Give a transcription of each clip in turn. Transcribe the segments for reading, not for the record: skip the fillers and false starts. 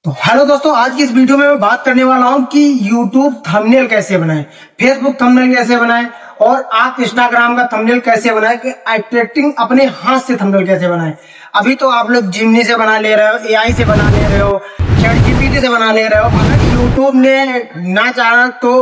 तो हेलो दोस्तों, आज की इस वीडियो में मैं बात करने वाला हूं कि YouTube थंबनेल कैसे बनाएं, Facebook थंबनेल कैसे बनाएं और आप Instagram का थंबनेल कैसे बनाएं कि अट्रैक्टिंग अपने हाथ से थंबनेल कैसे बनाएं। अभी तो आप लोग जिमनी से बना ले रहे हो, AI से बना ले रहे हो, ChatGPT से बना ले रहे हो। अगर YouTube ने ना चाहा तो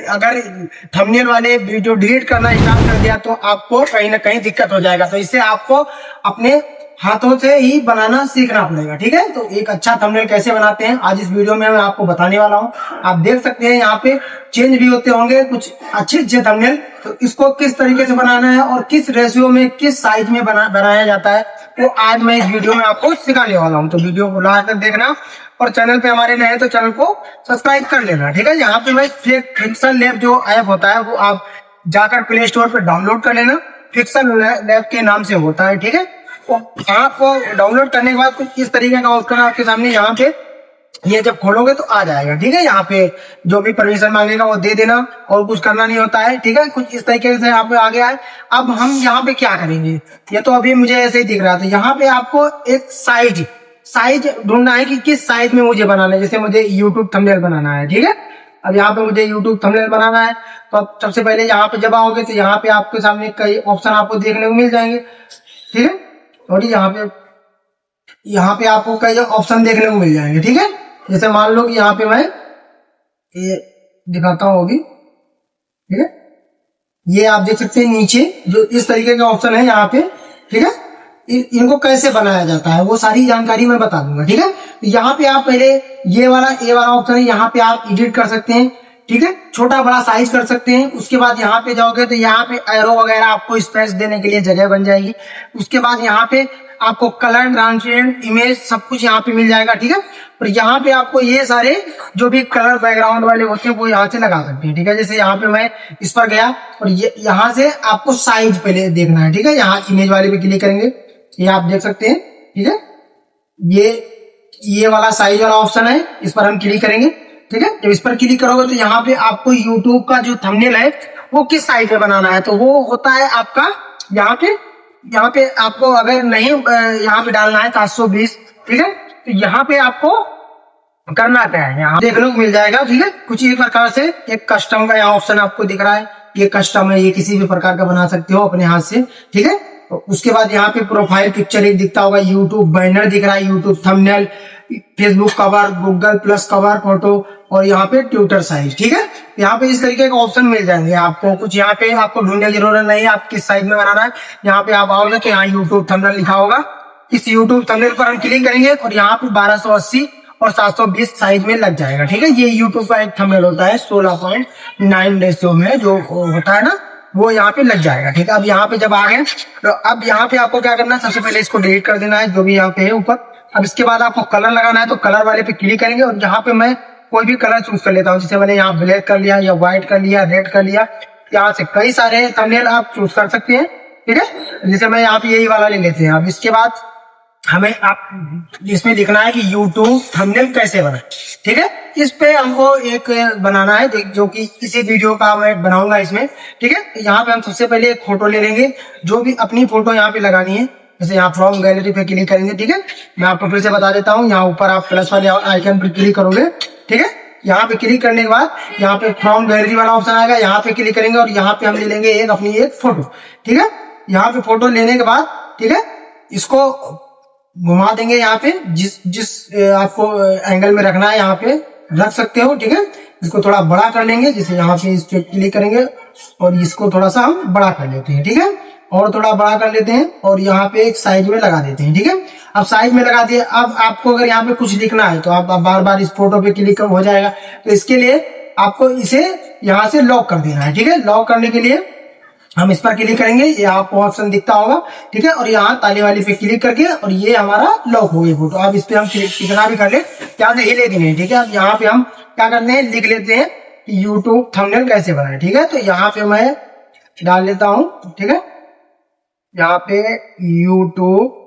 अगर थंबनेल वाले वीडियो डिलीट करना स्टार्ट कर दिया तो आपको कहीं ना कहीं दिक्कत हो जाएगा। तो इससे आपको अपने हाथों से ही बनाना सीखना पड़ेगा, ठीक है। तो एक अच्छा थंबनेल कैसे बनाते हैं आज इस वीडियो में मैं आपको बताने वाला हूं। आप देख सकते हैं यहाँ पे चेंज भी होते होंगे कुछ अच्छे थंबनेल। तो इसको किस तरीके से बनाना है और किस रेशियो में किस साइज में बनाया जाता है वो आज मैं इस वीडियो में आपको सिखाने वाला हूँ। तो वीडियो को लास्ट तक देखना और चैनल पे हमारे नए हैं तो चैनल को सब्सक्राइब कर लेना, ठीक है। यहाँ पे मैं फिक्सल लैब जो ऐप होता है वो आप जाकर प्ले स्टोर पर डाउनलोड कर लेना। फिक्सल लैब के नाम से होता है, ठीक है। तो आपको डाउनलोड करने के बाद कुछ इस तरीके का ऑप्शन आपके सामने यहाँ पे ये जब खोलोगे तो आ जाएगा, ठीक है। यहाँ पे जो भी परमिशन मांगेगा वो दे देना और कुछ करना नहीं होता है, ठीक है। कुछ इस तरीके से यहाँ पे आ गया है। अब हम यहाँ पे क्या करेंगे, ये तो अभी मुझे ऐसे ही दिख रहा था। यहाँ पे आपको एक साइज ढूंढना है कि किस साइज में मुझे बनाना है। जैसे मुझे यूट्यूब थंबनेल बनाना है, ठीक है। अब यहाँ पे मुझे यूट्यूब थंबनेल बनाना है तो अब सबसे पहले यहाँ पे जब आओगे तो यहाँ पे आपके सामने कई ऑप्शन आपको देखने को मिल जाएंगे, ठीक है। और यहाँ पे आपको कई ऑप्शन देखने को मिल जाएंगे, ठीक है। जैसे मान लो कि यहाँ पे मैं ये दिखाता हूँ अभी, ठीक है। ये आप देख सकते हैं नीचे जो इस तरीके का ऑप्शन है यहाँ पे, ठीक है। इनको कैसे बनाया जाता है वो सारी जानकारी मैं बता दूंगा, ठीक है। यहाँ पे आप पहले ये वाला ऑप्शन है, यहाँ पे आप एडिट कर सकते हैं, ठीक है। छोटा बड़ा साइज कर सकते हैं। उसके बाद यहाँ पे जाओगे तो यहाँ पे एरो वगैरह आपको स्पेस देने के लिए जगह बन जाएगी। उसके बाद यहाँ पे आपको कलर, ट्रांसपेरेंट, इमेज सब कुछ यहाँ पे मिल जाएगा, ठीक है। और यहाँ पे आपको ये सारे जो भी कलर बैकग्राउंड वाले होते हैं वो यहाँ से लगा सकते हैं, ठीक है। जैसे यहाँ पे मैं इस पर गया और ये यहाँ से आपको साइज पहले देखना है, ठीक है। यहाँ इमेज वाले पे क्लिक करेंगे, ये आप देख सकते हैं, ठीक है। ये वाला साइज वाला ऑप्शन है, इस पर हम क्लिक करेंगे, ठीक है। जब इस पर क्लिक करोगे तो यहाँ पे आपको YouTube का जो थंबनेल है वो किस साइज में बनाना है। तो वो होता है आपका यहाँ पे आपको अगर नहीं यहाँ पे डालना है 720, ठीक है। तो यहाँ पे आपको करना क्या है, यहाँ देखने को मिल जाएगा, ठीक है। कुछ इस प्रकार से एक कस्टम का यहाँ ऑप्शन आपको दिख रहा है, ये कस्टम है, ये किसी भी प्रकार का बना सकते हो अपने हाथ से, ठीक है। तो उसके बाद यहाँ पे प्रोफाइल पिक्चर एक दिखता होगा, यूट्यूब बैनर दिख रहा है, YouTube thumbnail, Facebook cover, Google plus cover photo और यहाँ पे ट्विटर साइज, ठीक है। यहाँ पे इस तरीके का ऑप्शन मिल जाएंगे आपको। कुछ यहाँ पे आपको ढूंढने की जरूरत नहीं है आप किस साइज में बनाना है। यहाँ पे आप आओगे तो यहाँ यूट्यूब थंबनेल लिखा होगा, इस यूट्यूब थंबनेल पर हम क्लिक करेंगे और यहाँ पे 1280 और 720 साइज में लग जाएगा, ठीक है। ये यूट्यूब का एक थंबनेल होता है 16.9 रेशियो में जो होता है ना, वो यहाँ पे लग जाएगा, ठीक है। अब यहाँ पे जब आ गए तो अब यहाँ पे आपको क्या करना है, सबसे पहले इसको डिलीट कर देना है जो भी यहाँ पे है ऊपर। अब इसके बाद आपको कलर लगाना है तो कलर वाले पे क्लिक करेंगे और यहाँ पे मैं कोई भी कलर चूज कर लेता हूँ। जैसे मैंने यहाँ ब्लैक कर लिया या व्हाइट कर लिया, रेड कर लिया। यहाँ से कई सारे थंबनेल आप चूज कर सकते हैं, ठीक है। जैसे मैं यहाँ पे यही वाला ले लेते हैं। अब इसके बाद हमें आप इसमें लिखना है कि यूट्यूब थंबनेल कैसे बनाए, ठीक है। इस पे हमको एक बनाना है जो कि इसी वीडियो का मैं बनाऊंगा इसमें, ठीक है। यहाँ पे हम सबसे पहले एक फोटो ले लेंगे, जो भी अपनी फोटो यहाँ पे लगानी है। जैसे यहाँ फ्रॉम गैलरी पे क्लिक करेंगे, ठीक है। मैं आपको फिर से बता देता हूँ, यहाँ ऊपर आप प्लस वाले आइकन पर क्लिक करोगे, ठीक है। यहाँ पे क्लिक करने के बाद यहाँ पे फ्रॉम गैलरी वाला ऑप्शन आएगा, यहाँ पे क्लिक करेंगे और यहाँ पे हम ले लेंगे अपनी एक फोटो, ठीक है। यहाँ पे फोटो लेने के बाद, ठीक है, इसको घुमा देंगे। यहाँ पे जिस आपको एंगल में रखना है यहाँ पे रख सकते हो, ठीक है। इसको थोड़ा बड़ा कर लेंगे, जैसे यहाँ पे इस पे क्लिक करेंगे और इसको थोड़ा सा हम बड़ा कर लेते हैं, ठीक है। और थोड़ा बड़ा कर लेते हैं और यहाँ पे एक साइज में लगा देते हैं, ठीक है। अब साइज में लगा दिए। अब आपको अगर यहाँ पे कुछ लिखना है तो आप बार बार इस फोटो पे क्लिक हो जाएगा। तो इसके लिए आपको इसे यहाँ से लॉक कर देना है, ठीक है। लॉक करने के लिए हम इस पर क्लिक करेंगे, ये आपको ऑप्शन दिखता होगा, ठीक है। और यहाँ ताले वाली पे क्लिक करके और ये हमारा लॉक हो गई फोटो। अब इस पे हम कितना भी कर ले, क्या हिले भी नहीं, ठीक है। अब यहाँ पे हम क्या करते हैं, लिख लेते हैं यूट्यूब थंबनेल कैसे बनाए, ठीक है। तो यहाँ पे मैं डाल लेता हूँ, ठीक है। यहाँ पे यूट्यूब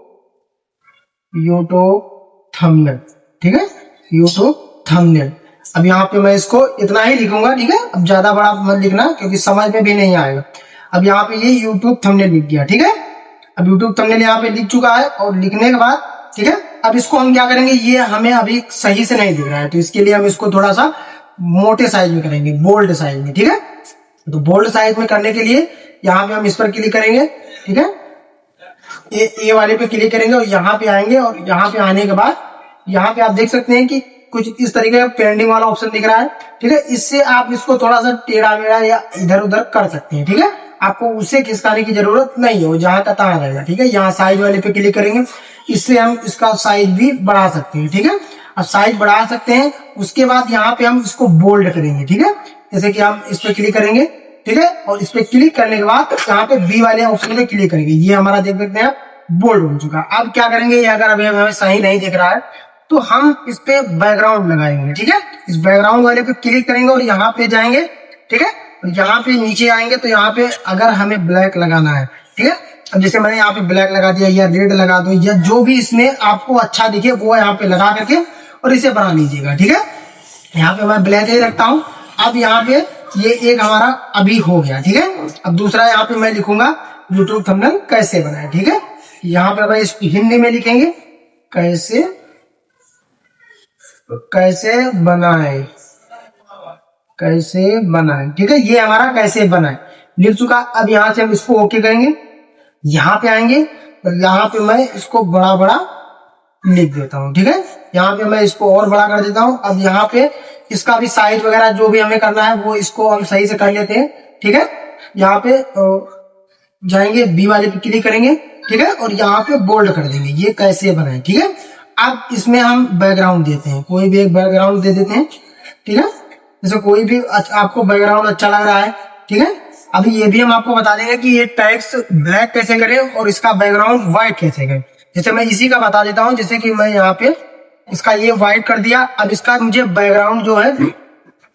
थंबनेल, ठीक है, यूट्यूब थंबनेल। अब यहाँ पे मैं इसको इतना ही लिखूंगा, ठीक है। अब ज्यादा बड़ा मत लिखना क्योंकि समझ में भी नहीं आएगा। अब यहाँ पे ये यूट्यूब थंबनेल लिख गया, ठीक है। अब यूट्यूब थंबनेल यहाँ पे लिख चुका है और लिखने के बाद, ठीक है, अब इसको हम क्या करेंगे, ये हमें अभी सही से नहीं दिख रहा है, तो इसके लिए हम इसको थोड़ा सा मोटे साइज में करेंगे, बोल्ड साइज में। ठीक है, तो बोल्ड साइज में करने के लिए यहाँ पे हम इस पर क्लिक करेंगे। ठीक है, ये वाले पे क्लिक करेंगे और यहाँ पे आएंगे, और यहाँ पे आने के बाद यहाँ पे आप देख सकते हैं कि कुछ इस तरीके का पेंडिंग वाला ऑप्शन दिख रहा है। ठीक है, इससे आप इसको थोड़ा सा टेढ़ा मेढ़ा या इधर उधर कर सकते हैं। ठीक है, आपको उसे खिसकाने की जरूरत नहीं है, वो जहां का तहां रहेगा। ठीक है, यहाँ साइज वाले पे क्लिक करेंगे, इससे हम इसका साइज भी बढ़ा सकते हैं। ठीक है, अब साइज बढ़ा सकते हैं, उसके बाद यहाँ पे हम इसको बोल्ड करेंगे। ठीक है, जैसे कि हम इस पे क्लिक करेंगे। ठीक है, और इस पे क्लिक करने के बाद यहाँ पे बी वाले ऑप्शन पे क्लिक करेंगे, ये हमारा देख सकते हैं बोल्ड हो चुका। अब क्या करेंगे, ये अगर अभी हमें सही नहीं दिख रहा है तो हम इस पे बैकग्राउंड लगाएंगे। ठीक है, इस बैकग्राउंड वाले पे क्लिक करेंगे और यहाँ पे जाएंगे। ठीक है, यहाँ पे नीचे आएंगे तो यहाँ पे अगर हमें ब्लैक लगाना है, ठीक है, अब जैसे मैंने यहाँ पे ब्लैक लगा दिया या रेड लगा दो, या जो भी इसमें आपको अच्छा दिखे वो यहाँ पे लगा करके और इसे बना लीजिएगा। ठीक है, यहाँ पे मैं ब्लैक ही रखता हूँ। अब यहाँ पे ये एक हमारा अभी हो गया। ठीक है, अब दूसरा यहाँ पे मैं लिखूंगा यूट्यूब थंबनेल कैसे बनाए। ठीक है, यहाँ पे मैं इस हिंदी में लिखेंगे कैसे बनाए, कैसे बनाए। ठीक है, ये हमारा कैसे बनाए लिख चुका। अब यहाँ से हम इसको ओके करेंगे, यहाँ पे आएंगे तो यहाँ पे मैं इसको बड़ा बड़ा लिख देता हूँ। ठीक है, यहाँ पे मैं इसको और बड़ा कर देता हूँ। अब यहाँ पे इसका भी साइज वगैरह जो भी हमें करना है वो इसको हम सही से कर लेते हैं। ठीक है, यहाँ पे जाएंगे, बी वाले पे क्लिक करेंगे। ठीक है, और यहाँ पे बोल्ड कर देंगे, ये कैसे बनाए। ठीक है, अब इसमें हम बैकग्राउंड देते हैं, कोई भी एक बैकग्राउंड दे देते हैं। ठीक है, जैसे कोई भी आपको बैकग्राउंड अच्छा लग रहा है। ठीक है, अभी ये भी हम आपको बता देंगे कि ये टेक्स्ट ब्लैक कैसे करें और इसका बैकग्राउंड व्हाइट कैसे करें। जैसे मैं इसी का बता देता हूँ, जैसे कि मैं यहाँ पे इसका ये व्हाइट कर दिया। अब इसका मुझे बैकग्राउंड जो है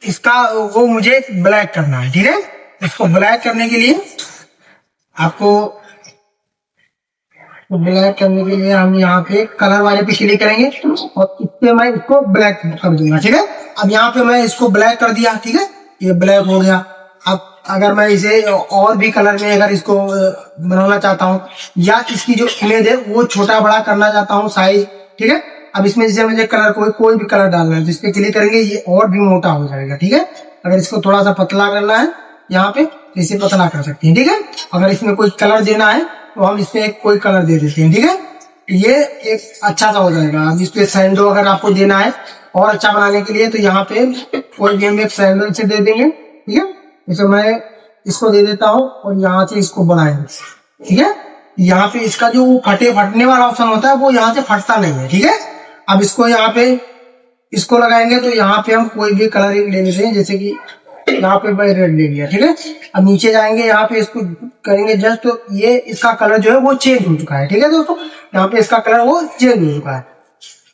इसका वो मुझे ब्लैक करना है। ठीक है, इसको ब्लैक करने के लिए आपको ब्लैक करने के लिए हम यहाँ पे कलर वाले पे क्लिक करेंगे और इससे मैं इसको ब्लैक कर दूंगा। ठीक है, अब यहाँ पे मैं इसको ब्लैक कर दिया। ठीक है, ये ब्लैक हो गया। अब अगर मैं इसे और भी कलर में अगर इसको बनाना चाहता हूँ या इसकी जो इमेज है वो छोटा बड़ा करना चाहता हूँ साइज। ठीक है, अब इसमें जैसे मुझे कलर कोई भी कलर डालना है, जिस पे क्लिक करेंगे ये और भी मोटा हो जाएगा। ठीक है, अगर इसको थोड़ा सा पतला करना है यहाँ पे तो इसे पतला कर सकते हैं। ठीक है, अगर इसमें कोई कलर देना है तो हम इसमें कोई कलर दे देते हैं। ठीक है, ये एक अच्छा सा हो जाएगा। अब इस पे सैंडो अगर आपको देना है और अच्छा बनाने के लिए तो यहाँ पे कोई भी हम एक सैंडल से दे देंगे। ठीक है, जैसे मैं इसको दे देता हूँ और यहाँ से इसको बनाएंगे। ठीक है, यहाँ पे इसका जो फटने वाला ऑप्शन होता है वो यहाँ से फटता नहीं है। ठीक है, अब इसको यहाँ पे इसको लगाएंगे तो यहाँ पे हम कोई भी कलरिंग ले लेते हैं, जैसे कि यहाँ पे मैं रेड ले लिया। ठीक है, अब नीचे जाएंगे, यहाँ पे इसको करेंगे जस्ट, तो ये इसका कलर जो है वो चेंज हो चुका है। ठीक है दोस्तों, यहाँ पे इसका कलर वो चेंज हो चुका है।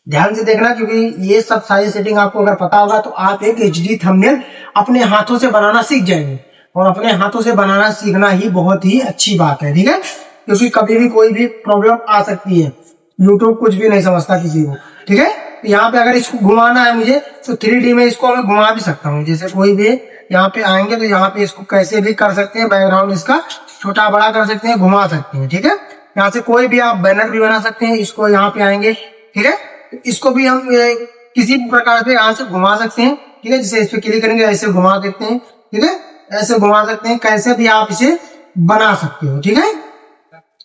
ध्यान से देखना, क्योंकि ये सब सारी सेटिंग आपको अगर पता होगा तो आप एक एचडी थंबनेल अपने हाथों से बनाना सीख जाएंगे। और अपने हाथों से बनाना सीखना ही बहुत ही अच्छी बात है। ठीक है, क्योंकि कभी भी कोई भी प्रॉब्लम आ सकती है, यूट्यूब कुछ भी नहीं समझता किसी को। ठीक है, यहाँ पे अगर इसको घुमाना है मुझे तो 3D में इसको मैं घुमा भी सकता हूँ। जैसे कोई भी यहाँ पे आएंगे तो यहाँ पे इसको कैसे भी कर सकते हैं, बैकग्राउंड इसका छोटा बड़ा कर सकते हैं, घुमा सकते हैं। ठीक है, यहाँ से कोई भी आप बैनर भी बना सकते हैं। इसको यहाँ पे आएंगे, ठीक है, इसको भी हम किसी प्रकार से यहाँ से घुमा सकते हैं। ठीक है, जैसे इस पे क्लिक करेंगे ऐसे घुमा देते हैं। ठीक है, ऐसे घुमा सकते हैं, कैसे भी आप इसे बना सकते हो। ठीक है,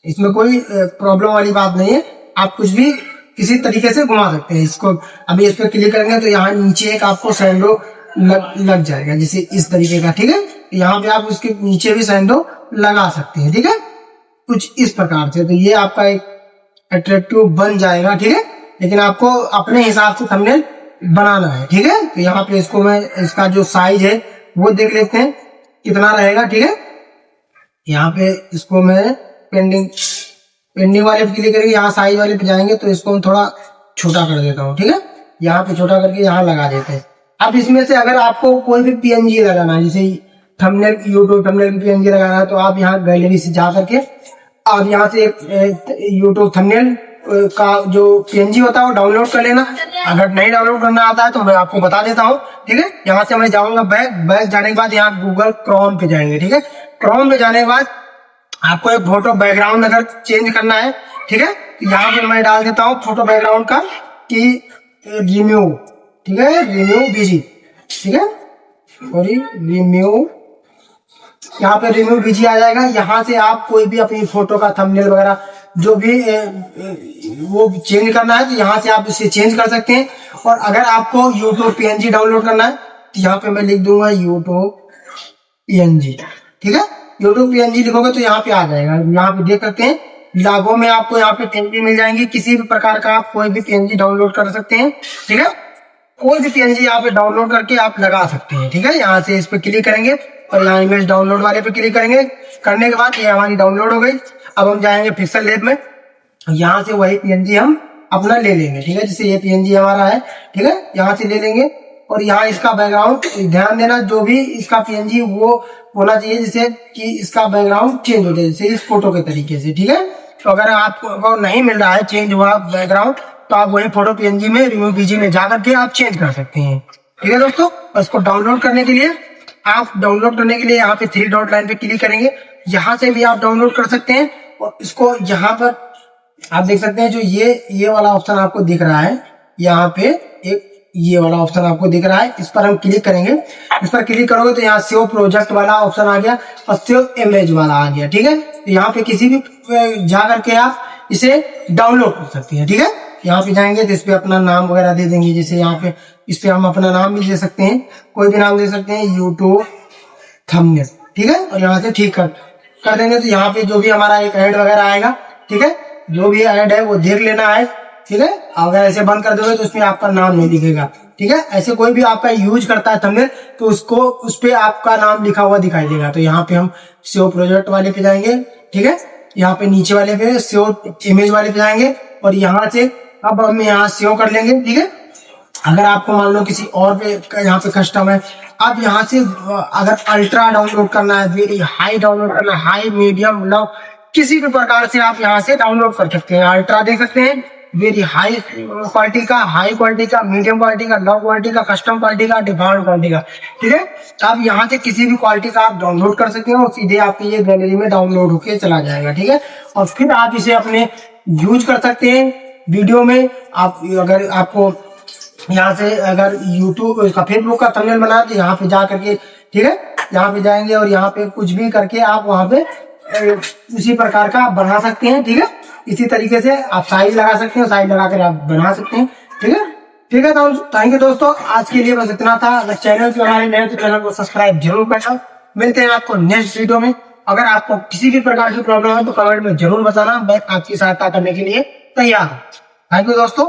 इसमें कोई प्रॉब्लम वाली बात नहीं है, आप कुछ भी किसी तरीके से घुमा सकते हैं इसको। अभी इस पर क्लिक करेंगे तो यहाँ नीचे एक आपको सैंडो लग जाएगा, जैसे इस तरीके का। ठीक है, यहाँ पे आप उसके नीचे भी सैंडो लगा सकते हैं। ठीक है, कुछ इस प्रकार से, तो ये आपका एक अट्रैक्टिव बन जाएगा। ठीक है, लेकिन आपको अपने हिसाब से थंबनेल बनाना है। ठीक है, तो यहाँ पे इसको मैं इसका जो साइज है वो देख लेते हैं कितना रहेगा। ठीक है, यहाँ पे इसको मैं पेंडिंग वाले पे क्लिक करके यहाँ साइज वाले पे जाएंगे तो इसको मैं थोड़ा छोटा कर देता हूँ। ठीक है, यहाँ पे छोटा करके यहाँ लगा देते हैं। अब इसमें से अगर आपको कोई भी पीएनजी लगाना है, जैसे थंबनेल यूट्यूब थंबनेल पीएनजी लगाना है, तो आप यहाँ गैलरी से जा करके आप यहाँ से यूट्यूब थंबनेल का जो पीएनजी होता है वो डाउनलोड कर लेना। अगर नहीं डाउनलोड करना आता है तो मैं आपको बता देता हूँ। ठीक है, यहाँ से मैं जाऊंगा बैक जाने के बाद यहाँ गूगल क्रोम पे जाएंगे। ठीक है, क्रोम पे जाने के बाद आपको एक फोटो बैकग्राउंड अगर चेंज करना है, ठीक है, तो यहाँ पे मैं डाल देता हूँ फोटो बैकग्राउंड का कि रिम्यू, ठीक है, रिम्यू बीजी, ठीक है, सॉरी रिम्यू, यहाँ पे रिम्यू बीजी आ जाएगा। यहाँ से आप कोई भी अपनी फोटो का थंबनेल वगैरह जो भी वो चेंज करना है तो यहाँ से आप इसे चेंज कर सकते हैं। और अगर आपको यूट्यूब PNG डाउनलोड करना है तो यहाँ पे मैं लिख दूंगा यूट्यूब PNG, ठीक है, यूट्यूब PNG लिखोगे तो यहाँ पे आ जाएगा। यहाँ पे देख सकते हैं लागो में आपको यहाँ पे PNG मिल जाएंगी, किसी भी प्रकार का आप कोई भी PNG डाउनलोड कर सकते हैं, ठीक है, कोई भी PNG यहाँ पे डाउनलोड करके आप लगा सकते हैं, ठीक है। यहाँ से इस पे क्लिक करेंगे और यहाँ इमेज डाउनलोड वाले पे क्लिक करेंगे, करने के बाद ये हमारी डाउनलोड हो गई। अब हम जाएंगे पिक्सल लैब में, यहाँ से वही PNG हम अपना ले लेंगे, ठीक है, जैसे ये PNG हमारा है, ठीक है, यहाँ से ले लेंगे और यहाँ इसका बैकग्राउंड ध्यान देना, जो भी इसका PNG वो होना चाहिए जिससे कि इसका बैकग्राउंड चेंज हो जाए, जैसे इस फोटो के तरीके से, ठीक है। तो अगर आपको नहीं मिल रहा है चेंज हुआ बैकग्राउंड तो आप वही फोटो PNG में रिम्यू बीजी में जाकर के आप चेंज कर सकते हैं, ठीक है दोस्तों। और इसको डाउनलोड करने के लिए यहाँ पे 3 डॉट लाइन पे क्लिक करेंगे, यहाँ से भी आप डाउनलोड कर सकते हैं। और इसको यहाँ पर आप देख सकते हैं जो ये वाला ऑप्शन आपको दिख रहा है, यहाँ पे एक ये वाला ऑप्शन आपको दिख रहा है, इस पर हम क्लिक करेंगे। इस पर क्लिक करोगे तो यहाँ सेव प्रोजेक्ट वाला ऑप्शन आ गया और सेव इमेज वाला आ गया, ठीक है। तो यहाँ पे किसी भी जा करके आप इसे डाउनलोड कर सकते हैं, ठीक है। यहाँ पे जाएंगे तो इस पे अपना नाम वगैरह दे देंगे, जैसे यहाँ पे इस पे हम अपना नाम भी दे सकते हैं, कोई भी नाम दे सकते हैं, यूट्यूब थंबनेल, ठीक है। और यहाँ से ठीक कर देंगे तो यहाँ पे जो भी हमारा एक ऐड वगैरह आएगा, ठीक है, जो भी ऐड है वो देख लेना है, ठीक है। अगर ऐसे बंद कर दोगे तो उसमें आपका नाम नहीं दिखेगा, ठीक है। ऐसे कोई भी आपका यूज करता है थंबनेल तो उसको उस पे आपका नाम लिखा हुआ दिखाई देगा। तो यहाँ पे हम सेव प्रोजेक्ट वाले पे जाएंगे, ठीक है, यहाँ पे नीचे वाले पे सेव इमेज वाले पे जाएंगे और यहाँ से अब हम यहाँ सेव कर लेंगे, ठीक है। अगर आपको मान लो किसी और पे यहाँ पे कस्टम है, अब यहाँ से अगर अल्ट्रा डाउनलोड करना है, वेरी हाई डाउनलोड करना है, हाई मीडियम लो, किसी भी प्रकार से आप यहाँ से डाउनलोड कर सकते हैं। अल्ट्रा देख सकते हैं, वेरी हाई क्वालिटी का, हाई क्वालिटी का, मीडियम क्वालिटी का, लो क्वालिटी का, कस्टम क्वालिटी का, डिफॉल्ट क्वालिटी का, ठीक है। आप यहाँ से किसी भी क्वालिटी का आप डाउनलोड कर सकते हैं और सीधे आपकी ये गैलरी में डाउनलोड होके चला जाएगा, ठीक है। और फिर आप इसे अपने यूज कर सकते हैं वीडियो में। आप अगर आपको यहाँ से अगर यूट्यूब का फेसबुक का थंबनेल बना तो यहाँ पे जा करके, ठीक है, यहाँ पे जाएंगे और यहाँ पे कुछ भी करके आप वहाँ पे उसी प्रकार का आप बना सकते हैं, ठीक है। इसी तरीके से आप साइज लगा सकते हैं, साइज लगाकर आप बना सकते हैं, ठीक है, ठीक है। तो थैंक यू दोस्तों, आज के लिए बस इतना था। अगर चैनल पे हमारे नए तो चैनल को सब्सक्राइब जरूर करना। मिलते हैं आपको नेक्स्ट वीडियो में। अगर आपको किसी भी प्रकार की प्रॉब्लम है तो कमेंट में जरूर बताना, मैं आपकी सहायता करने के लिए तैयार हूँ। थैंक यू दोस्तों।